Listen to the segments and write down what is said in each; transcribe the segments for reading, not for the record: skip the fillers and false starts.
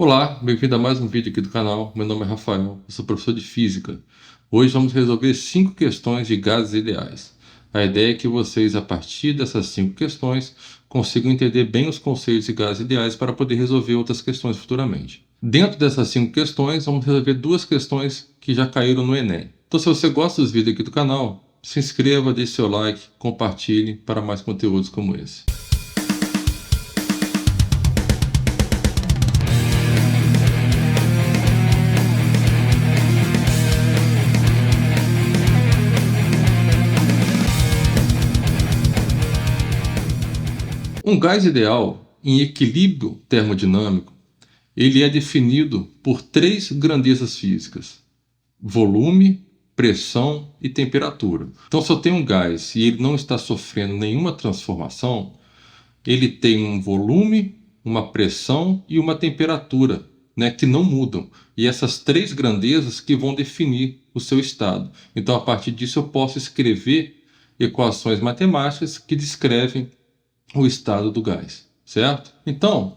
Olá, bem-vindo a mais um vídeo aqui do canal. Meu nome é Rafael, eu sou professor de Física. Hoje vamos resolver 5 questões de gases ideais. A ideia é que vocês, a partir dessas 5 questões, consigam entender bem os conceitos de gases ideais para poder resolver outras questões futuramente. Dentro dessas 5 questões, vamos resolver 2 questões que já caíram no Enem. Então, se você gosta dos vídeos aqui do canal, se inscreva, deixe seu like, compartilhe para mais conteúdos como esse. Um gás ideal, em equilíbrio termodinâmico, ele é definido por 3 grandezas físicas: volume, pressão e temperatura. Então, se eu tenho um gás e ele não está sofrendo nenhuma transformação, ele tem um volume, uma pressão e uma temperatura, né, que não mudam. E essas 3 grandezas que vão definir o seu estado. Então, a partir disso, eu posso escrever equações matemáticas que descrevem o estado do gás, certo? Então,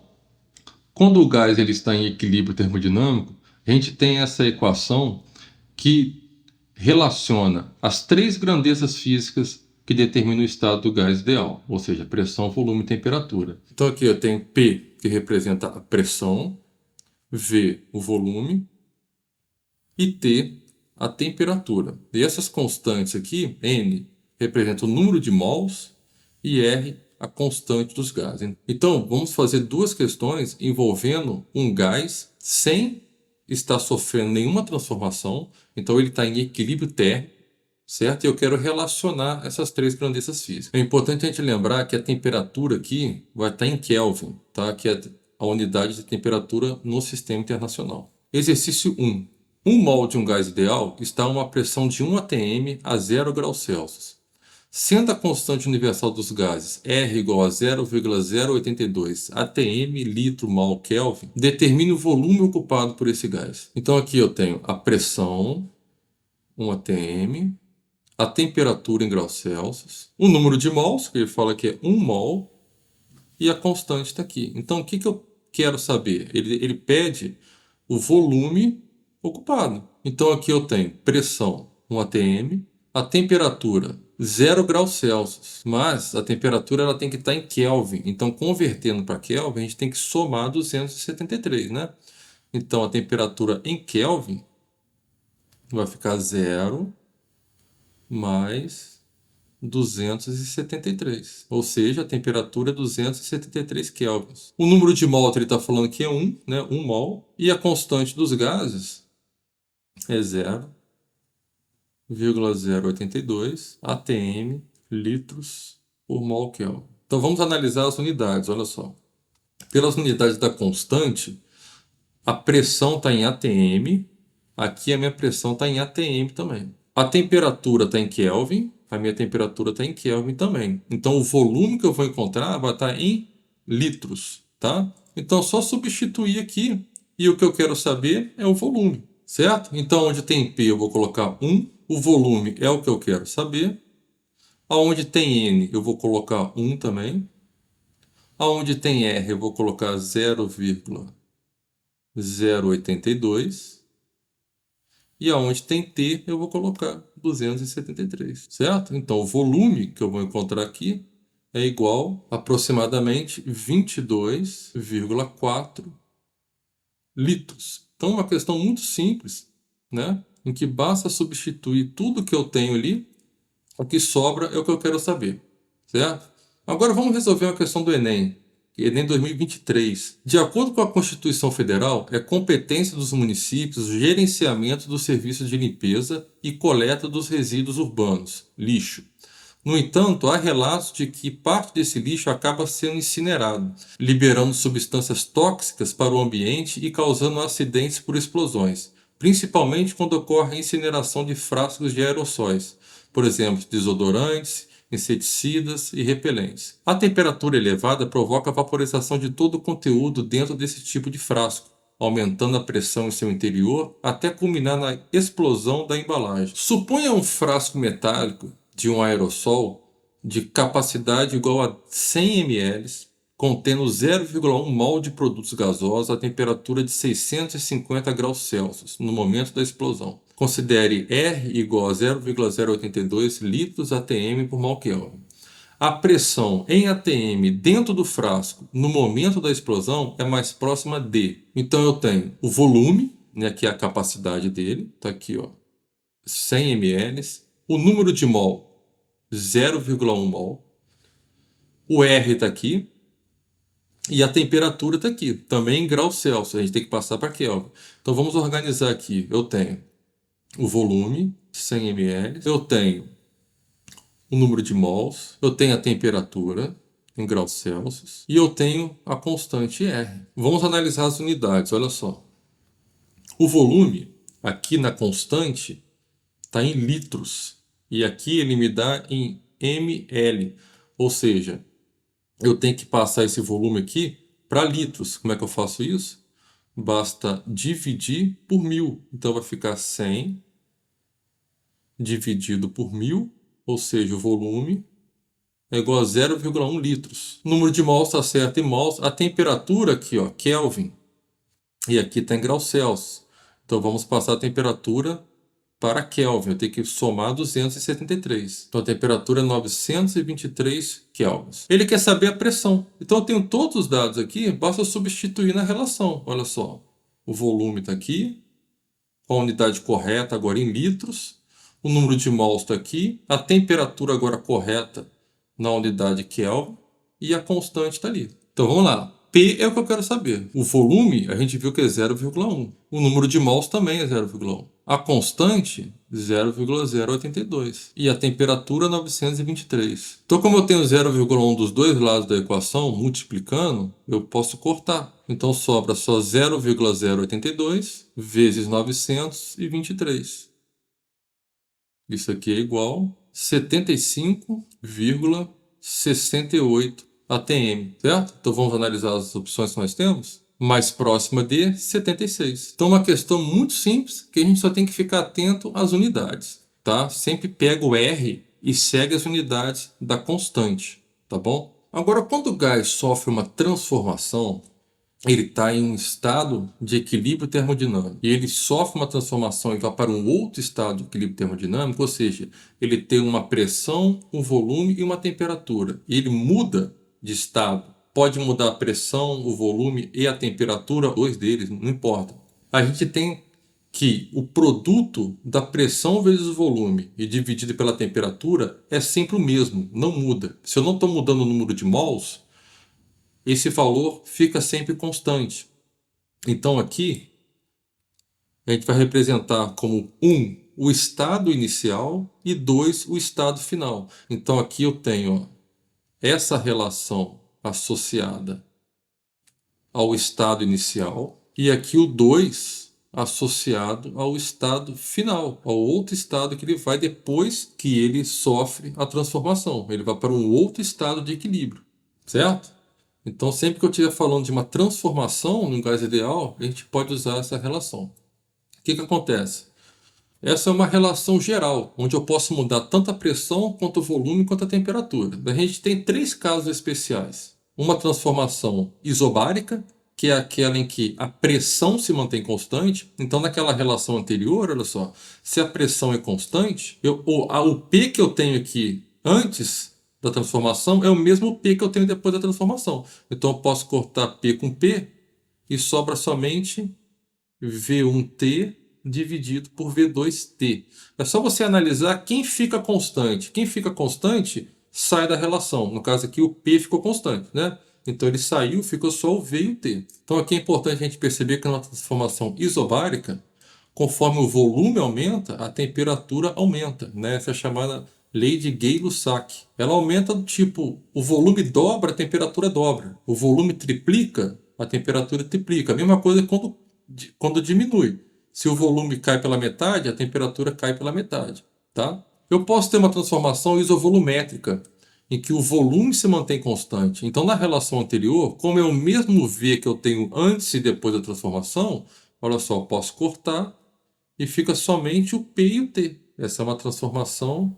quando o gás ele está em equilíbrio termodinâmico, a gente tem essa equação que relaciona as 3 grandezas físicas que determinam o estado do gás ideal, ou seja, pressão, volume e temperatura. Então aqui eu tenho P, que representa a pressão, V, o volume, e T, a temperatura. E essas constantes aqui, N, representa o número de mols e R, a constante dos gases. Então, vamos fazer 2 questões envolvendo um gás sem estar sofrendo nenhuma transformação. Então, ele está em equilíbrio térmico, certo? E eu quero relacionar essas 3 grandezas físicas. É importante a gente lembrar que a temperatura aqui vai estar em Kelvin, tá? Que é a unidade de temperatura no sistema internacional. Exercício 1. 1 mol de um gás ideal está a uma pressão de 1 atm a 0 graus Celsius. Sendo a constante universal dos gases R igual a 0,082 atm litro mol Kelvin, determine o volume ocupado por esse gás. Então aqui eu tenho a pressão, 1 atm, a temperatura em graus Celsius, o número de mols, que ele fala que é 1 mol, e a constante está aqui. Então o que eu quero saber? Ele pede o volume ocupado. Então aqui eu tenho pressão, 1 atm, a temperatura 0 graus Celsius, mas a temperatura ela tem que estar em Kelvin. Então, convertendo para Kelvin, a gente tem que somar 273, né? Então, a temperatura em Kelvin vai ficar 0 mais 273. Ou seja, a temperatura é 273 kelvins. O número de mol ele está falando que é 1, né? 1 mol. E a constante dos gases é 0,082 atm litros por mol Kelvin. Então vamos analisar as unidades, olha só. Pelas unidades da constante, a pressão está em atm, aqui a minha pressão está em atm também. A temperatura está em Kelvin, a minha temperatura está em Kelvin também. Então o volume que eu vou encontrar vai estar em litros, tá? Então só substituir aqui e o que eu quero saber é o volume, certo? Então onde tem P eu vou colocar 1, o volume é o que eu quero saber. Aonde tem N eu vou colocar 1 também. Aonde tem R eu vou colocar 0,082. E aonde tem T eu vou colocar 273, certo? Então o volume que eu vou encontrar aqui é igual a aproximadamente 22,4 litros. Então é uma questão muito simples, né? Em que basta substituir tudo que eu tenho ali, o que sobra é o que eu quero saber, certo? Agora vamos resolver uma questão do Enem. Enem 2023. De acordo com a Constituição Federal, é competência dos municípios o gerenciamento dos serviços de limpeza e coleta dos resíduos urbanos, lixo. No entanto, há relatos de que parte desse lixo acaba sendo incinerado, liberando substâncias tóxicas para o ambiente e causando acidentes por explosões, principalmente quando ocorre a incineração de frascos de aerossóis, por exemplo, desodorantes, inseticidas e repelentes. A temperatura elevada provoca a vaporização de todo o conteúdo dentro desse tipo de frasco, aumentando a pressão em seu interior até culminar na explosão da embalagem. Suponha um frasco metálico de um aerossol de capacidade igual a 100 ml, contendo 0,1 mol de produtos gasosos a temperatura de 650 graus Celsius no momento da explosão. Considere R igual a 0,082 litros atm por mol Kelvin. A pressão em atm dentro do frasco no momento da explosão é mais próxima de. Então eu tenho o volume, né, que é a capacidade dele, está aqui, ó, 100 ml. O número de mol, 0,1 mol. O R está aqui. E a temperatura está aqui, também em graus Celsius. A gente tem que passar para Kelvin. Então vamos organizar aqui. Eu tenho o volume, 100 ml. Eu tenho o número de mols. Eu tenho a temperatura em graus Celsius. E eu tenho a constante R. Vamos analisar as unidades. Olha só. O volume, aqui na constante, está em litros. E aqui ele me dá em ml. Ou seja, eu tenho que passar esse volume aqui para litros. Como é que eu faço isso? Basta dividir por 1000. Então vai ficar 100 dividido por 1000, ou seja, o volume é igual a 0,1 litros. O número de mols está certo em mols. A temperatura aqui, ó, Kelvin, e aqui está em graus Celsius. Então vamos passar a temperatura para Kelvin. Eu tenho que somar 273. Então a temperatura é 923 kelvins. Ele quer saber a pressão. Então eu tenho todos os dados aqui, basta substituir na relação. Olha só. O volume está aqui. A unidade correta agora em litros. O número de mols está aqui. A temperatura agora correta na unidade Kelvin. E a constante está ali. Então vamos lá. P é o que eu quero saber. O volume, a gente viu que é 0,1. O número de mols também é 0,1. A constante, 0,082. E a temperatura, 923. Então, como eu tenho 0,1 dos dois lados da equação, multiplicando, eu posso cortar. Então, sobra só 0,082 vezes 923. Isso aqui é igual a 75,68 atm, certo? Então vamos analisar as opções que nós temos. Mais próxima de 76. Então uma questão muito simples que a gente só tem que ficar atento às unidades, tá? Sempre pega o R e segue as unidades da constante, tá bom? Agora, quando o gás sofre uma transformação, ele está em um estado de equilíbrio termodinâmico. E ele sofre uma transformação e vai para um outro estado de equilíbrio termodinâmico, ou seja, ele tem uma pressão, um volume e uma temperatura. E ele muda de estado. Pode mudar a pressão, o volume e a temperatura, dois deles, não importa. A gente tem que o produto da pressão vezes o volume e dividido pela temperatura é sempre o mesmo, não muda. Se eu não estou mudando o número de mols, esse valor fica sempre constante. Então aqui a gente vai representar como 1 o estado inicial e 2 o estado final. Então aqui eu tenho, ó, essa relação associada ao estado inicial e aqui o 2 associado ao estado final, ao outro estado que ele vai depois que ele sofre a transformação. Ele vai para um outro estado de equilíbrio, certo? Então, sempre que eu estiver falando de uma transformação num gás ideal, a gente pode usar essa relação. O que acontece? Essa é uma relação geral, onde eu posso mudar tanto a pressão, quanto o volume, quanto a temperatura. A gente tem 3 casos especiais. Uma transformação isobárica, que é aquela em que a pressão se mantém constante. Então, naquela relação anterior, olha só, se a pressão é constante, o P que eu tenho aqui antes da transformação é o mesmo P que eu tenho depois da transformação. Então eu posso cortar P com P e sobra somente V1T dividido por V2T. É só você analisar quem fica constante. Quem fica constante sai da relação. No caso aqui o P ficou constante, né? Então ele saiu, ficou só o V e o T. Então aqui é importante a gente perceber que na transformação isobárica, conforme o volume aumenta, a temperatura aumenta, né? Essa é a chamada lei de Gay-Lussac. Ela aumenta do tipo, o volume dobra, a temperatura dobra. O volume triplica, a temperatura triplica. A mesma coisa quando diminui. Se o volume cai pela metade, a temperatura cai pela metade, tá? Eu posso ter uma transformação isovolumétrica, em que o volume se mantém constante. Então, na relação anterior, como é o mesmo V que eu tenho antes e depois da transformação, olha só, eu posso cortar e fica somente o P e o T. Essa é uma transformação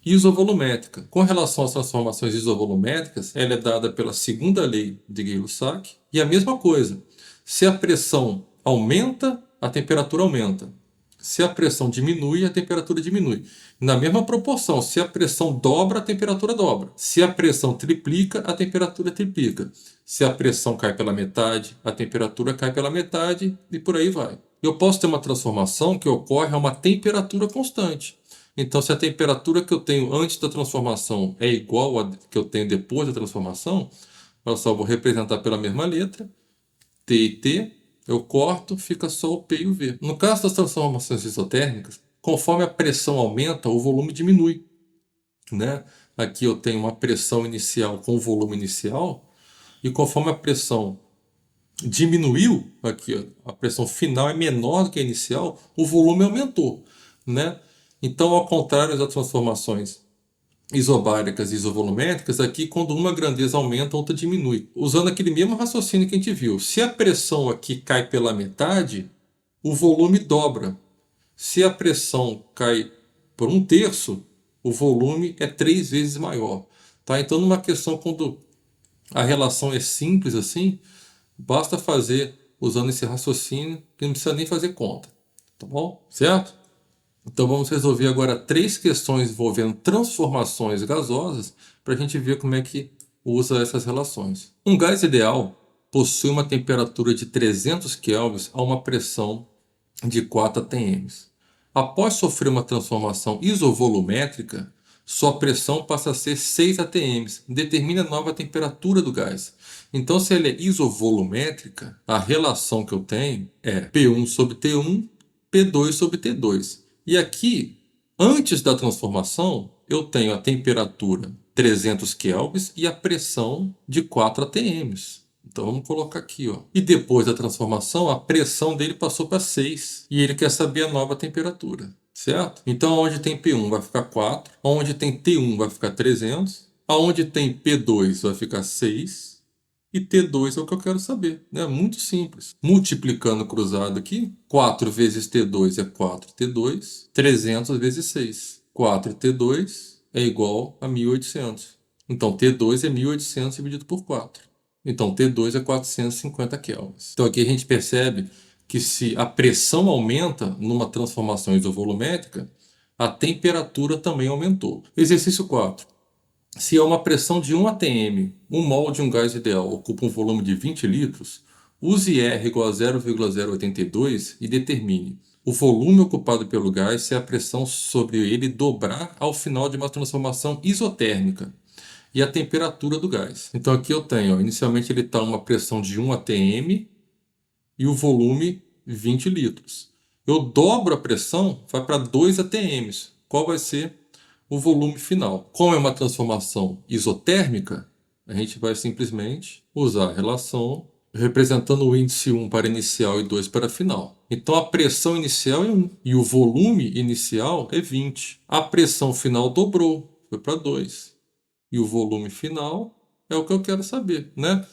isovolumétrica. Com relação às transformações isovolumétricas, ela é dada pela segunda lei de Gay-Lussac. E a mesma coisa, se a pressão aumenta, a temperatura aumenta. Se a pressão diminui, a temperatura diminui. Na mesma proporção, se a pressão dobra, a temperatura dobra. Se a pressão triplica, a temperatura triplica. Se a pressão cai pela metade, a temperatura cai pela metade e por aí vai. Eu posso ter uma transformação que ocorre a uma temperatura constante. Então, se a temperatura que eu tenho antes da transformação é igual à que eu tenho depois da transformação, eu só vou representar pela mesma letra, T e T, eu corto, fica só o P e o V. No caso das transformações isotérmicas, conforme a pressão aumenta, o volume diminui, né? Aqui eu tenho uma pressão inicial com o volume inicial, e conforme a pressão diminuiu, aqui ó, a pressão final é menor do que a inicial, o volume aumentou, né? Então, ao contrário das transformações isobáricas e isovolumétricas, aqui quando uma grandeza aumenta, a outra diminui. Usando aquele mesmo raciocínio que a gente viu. Se a pressão aqui cai pela metade, o volume dobra. Se a pressão cai por um terço, o volume é 3 vezes maior. Tá? Então, numa questão quando a relação é simples assim, basta fazer usando esse raciocínio, que não precisa nem fazer conta. Tá bom? Certo? Então vamos resolver agora 3 questões envolvendo transformações gasosas para a gente ver como é que usa essas relações. Um gás ideal possui uma temperatura de 300 kelvins a uma pressão de 4 atm. Após sofrer uma transformação isovolumétrica, sua pressão passa a ser 6 atm. Determine a nova temperatura do gás. Então, se ela é isovolumétrica, a relação que eu tenho é P1 sobre T1, P2 sobre T2. E aqui, antes da transformação, eu tenho a temperatura 300 kelvins e a pressão de 4 atm. Então vamos colocar aqui, ó. E depois da transformação, a pressão dele passou para 6. E ele quer saber a nova temperatura, certo? Então onde tem P1 vai ficar 4. Onde tem T1 vai ficar 300. Aonde tem P2 vai ficar 6. E T2 é o que eu quero saber, né? Muito simples. Multiplicando cruzado aqui, 4 vezes T2 é 4T2, 300 vezes 6. 4T2 é igual a 1800. Então T2 é 1800 dividido por 4. Então T2 é 450 kelvins. Então aqui a gente percebe que se a pressão aumenta numa transformação isovolumétrica, a temperatura também aumentou. Exercício 4. Se a uma pressão de 1 atm, 1 mol de um gás ideal ocupa um volume de 20 litros, use R igual a 0,082 e determine o volume ocupado pelo gás se a pressão sobre ele dobrar ao final de uma transformação isotérmica e a temperatura do gás. Então aqui eu tenho, ó, inicialmente ele está uma pressão de 1 atm e o volume 20 litros. Eu dobro a pressão, vai para 2 atms. Qual vai ser o volume final? Como é uma transformação isotérmica, a gente vai simplesmente usar a relação representando o índice 1 para inicial e 2 para final. Então a pressão inicial é 1 e o volume inicial é 20. A pressão final dobrou, foi para 2. E o volume final é o que eu quero saber, né?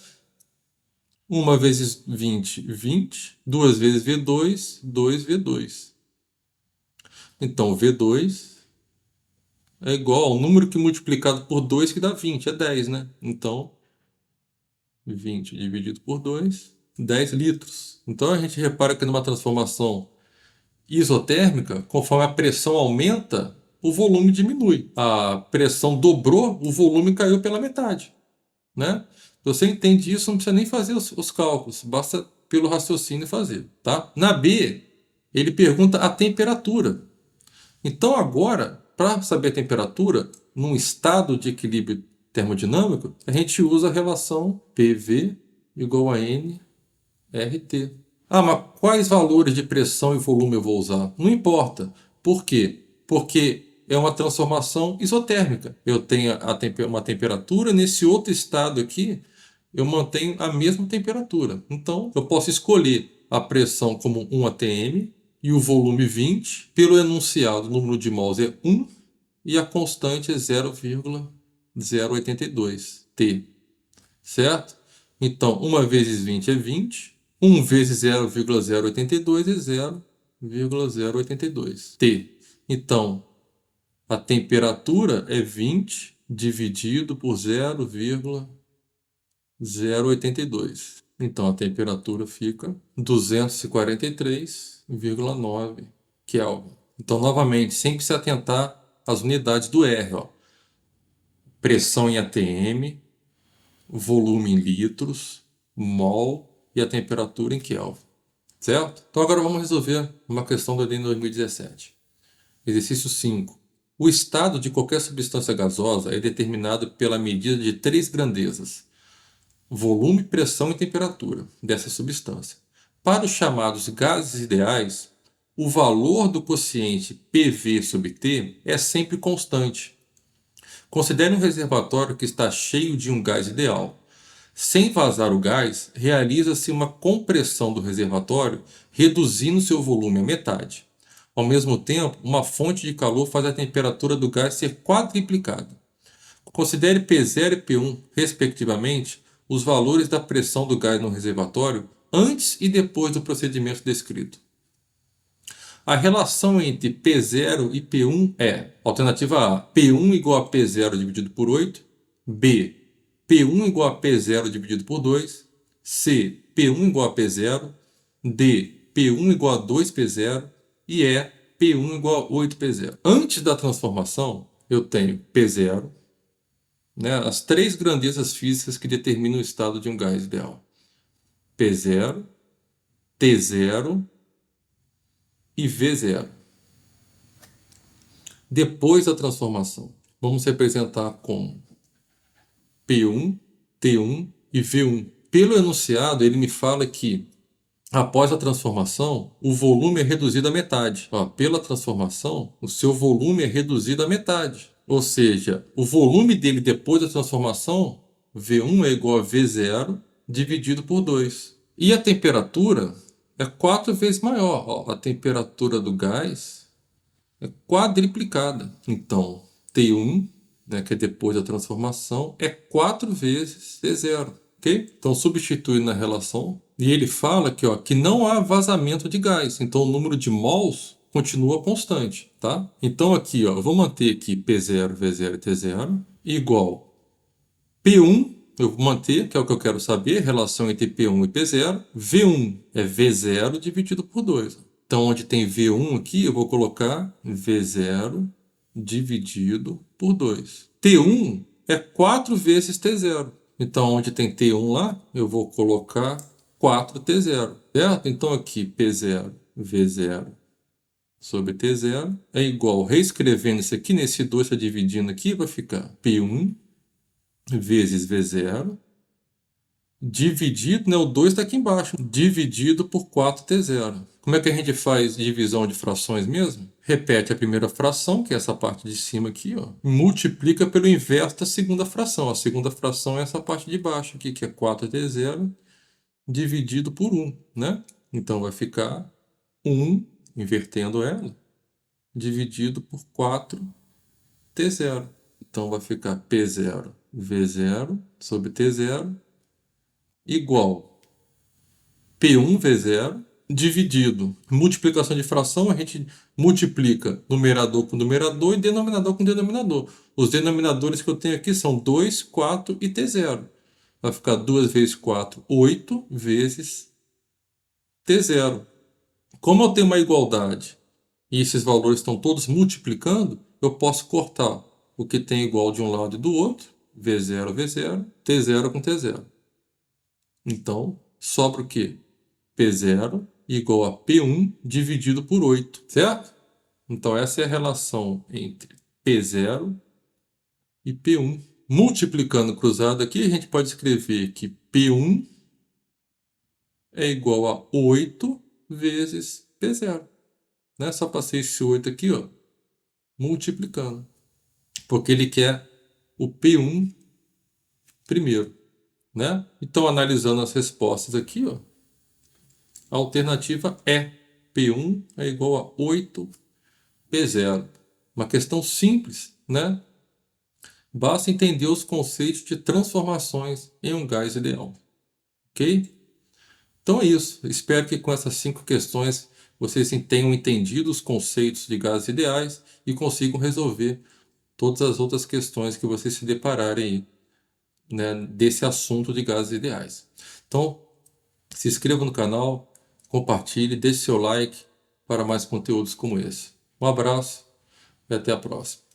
1 vezes 20, 20. 2 vezes V2, 2V2. Então, V2 é igual ao número que multiplicado por 2 que dá 20, é 10, né? Então, 20 dividido por 2, 10 litros. Então, a gente repara que numa transformação isotérmica, conforme a pressão aumenta, o volume diminui. A pressão dobrou, o volume caiu pela metade, né? Se você entende isso, não precisa nem fazer os cálculos, basta pelo raciocínio fazer, tá? Na B, ele pergunta a temperatura. Então agora, para saber a temperatura, num estado de equilíbrio termodinâmico, a gente usa a relação PV igual a nRT. Ah, mas quais valores de pressão e volume eu vou usar? Não importa. Por quê? Porque é uma transformação isotérmica. Eu tenho uma temperatura, nesse outro estado aqui, eu mantenho a mesma temperatura. Então, eu posso escolher a pressão como 1 atm e o volume 20. Pelo enunciado, o número de mols é 1 e a constante é 0,082 T. Certo? Então, 1 vezes 20 é 20. 1 vezes 0,082 é 0,082 T. Então, A temperatura é 20 dividido por 0,082. Então, a temperatura fica 243,9 Kelvin. Então, novamente, sempre se atentar às unidades do R. Ó. Pressão em atm, volume em litros, mol e a temperatura em Kelvin. Certo? Então, agora vamos resolver uma questão do Enem 2017. Exercício 5. O estado de qualquer substância gasosa é determinado pela medida de 3 grandezas: volume, pressão e temperatura dessa substância. Para os chamados gases ideais, o valor do quociente PV sobre T é sempre constante. Considere um reservatório que está cheio de um gás ideal. Sem vazar o gás, realiza-se uma compressão do reservatório, reduzindo seu volume à metade. Ao mesmo tempo, uma fonte de calor faz a temperatura do gás ser quadriplicada. Considere P0 e P1, respectivamente, os valores da pressão do gás no reservatório antes e depois do procedimento descrito. A relação entre P0 e P1 é: alternativa A, P1 igual a P0 dividido por 8, B, P1 igual a P0 dividido por 2, C, P1 igual a P0, D, P1 igual a 2P0 e E, P1 igual a 8P0. Antes da transformação, eu tenho P0, né, as 3 grandezas físicas que determinam o estado de um gás ideal: P0, T0 e V0. Depois da transformação, vamos representar como P1, T1 e V1. Pelo enunciado, ele me fala que, após a transformação, o volume é reduzido à metade. Ó, pela transformação, o seu volume é reduzido à metade. Ou seja, o volume dele depois da transformação, V1 é igual a V0 dividido por 2. E a temperatura é 4 vezes maior. Ó, a temperatura do gás é quadriplicada. Então, T1, né, que é depois da transformação, é 4 vezes T0. Okay? Então, substitui na relação. E ele fala que, ó, que não há vazamento de gás. Então, o número de mols continua constante. Tá? Então, aqui, ó, eu vou manter aqui P0, V0 e T0 igual P1. Eu vou manter, que é o que eu quero saber, relação entre P1 e P0. V1 é V0 dividido por 2. Então, onde tem V1 aqui, eu vou colocar V0 dividido por 2. T1 é 4 vezes T0. Então, onde tem T1 lá, eu vou colocar 4T0. Certo? Então, aqui P0, V0 sobre T0 é igual, reescrevendo isso aqui, nesse 2 está dividindo aqui, vai ficar P1 vezes V0 dividido, né, o 2 está aqui embaixo, dividido por 4T0. Como é que a gente faz divisão de frações mesmo? Repete a primeira fração, que é essa parte de cima aqui, ó, multiplica pelo inverso da segunda fração. A segunda fração é essa parte de baixo aqui, que é 4T0 dividido por 1, né? Então vai ficar 1, invertendo ela, dividido por 4T0. Então vai ficar P0, V0 sobre T0 igual P1 V0 dividido. Multiplicação de fração, a gente multiplica numerador com numerador e denominador com denominador. Os denominadores que eu tenho aqui são 2, 4 e T0. Vai ficar 2 vezes 4, 8 vezes T0. Como eu tenho uma igualdade e esses valores estão todos multiplicando, eu posso cortar o que tem igual de um lado e do outro, V0, V0, T0 com T0. Então, sobra o quê? P0 igual a P1 dividido por 8, certo? Então, essa é a relação entre P0 e P1. Multiplicando cruzado aqui, a gente pode escrever que P1 é igual a 8 vezes P0. Né? Só passei esse 8 aqui, ó, multiplicando. Porque ele quer o P1 primeiro. Né? Então, analisando as respostas aqui, ó, a alternativa é P1 é igual a 8P0. Uma questão simples, né? Basta entender os conceitos de transformações em um gás ideal. Ok? Então é isso. Espero que com essas 5 questões vocês tenham entendido os conceitos de gases ideais e consigam resolver todas as outras questões que vocês se depararem aí, né, desse assunto de gases ideais. Então, se inscreva no canal, compartilhe, deixe seu like para mais conteúdos como esse. Um abraço e até a próxima.